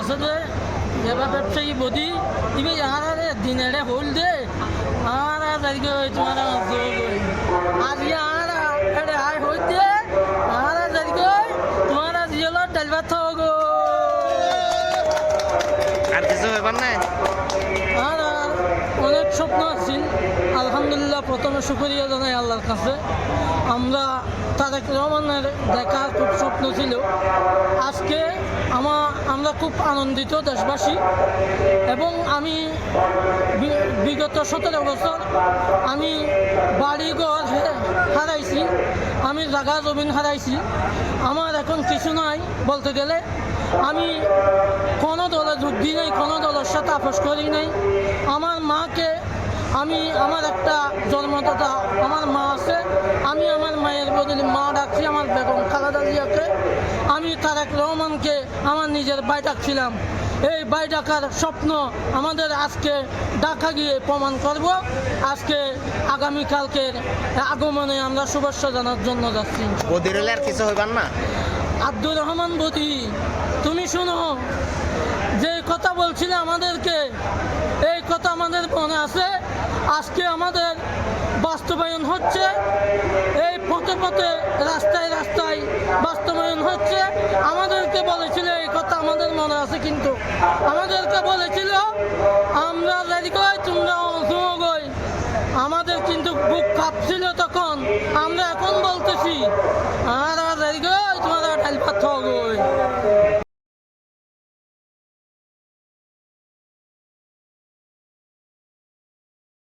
আছে যে এবার ব্যবসায়ী বদি ইবে আর দিনে হল দে আর তারিখে তোমার আজ আর এড়ে আয় হইতে আর তারিখে তোমার জিয়াল ডাল ভাত গো আর কিছু ব্যাপার নাই। আর অনেক স্বপ্ন আছে আলহামদুলিল্লাহ। প্রথমে শুকরিয়া জানাই আল্লাহর কাছে। তারেক রহমানের দেখার খুব স্বপ্ন ছিল। আজকে আমরা খুব আনন্দিত দেশবাসী। এবং আমি বিগত 17 বছর আমি বাড়িঘর হারাইছি, আমি জায়গা জমিন হারাইছি। আমার এখন কিছু নাই বলতে গেলে। আমি কোনো দলে যোগ দিই নাই, কোনো দলের সাথে আপোষ করি নাই। আমার মাকে আমার একটা জন্মদাতা আমার মা আছে, আমি আমার মায়ের বদলে মা ডাকছি। আমার বেগম খালেদা জিয়াকে আমি তারেক রহমানকে আমার নিজের ভাই ডাকছিলাম। এই ভাই ডাকার স্বপ্ন আমাদের আজকে ঢাকা গিয়ে প্রমাণ করব। আজকে আগামীকালকের আগমনে আমরা শুভেচ্ছা জানার জন্য যাচ্ছি। বদির হলে আর কিছু হইবার না। আব্দুর রহমান বদি, তুমি শোনো, যে কথা বলছিলে আমাদেরকে, এই কথা আমাদের মনে আছে। আজকে আমাদের বাস্তবায়ন হচ্ছে, এই পথে পথে রাস্তায় রাস্তায় বাস্তবায়ন হচ্ছে। আমাদেরকে বলেছিল এই কথা আমাদের মনে আছে, কিন্তু আমাদেরকে বলেছিল আমরা রেডি কই তোমরা অংশ গই। আমাদের কিন্তু বুক কাঁপছিল।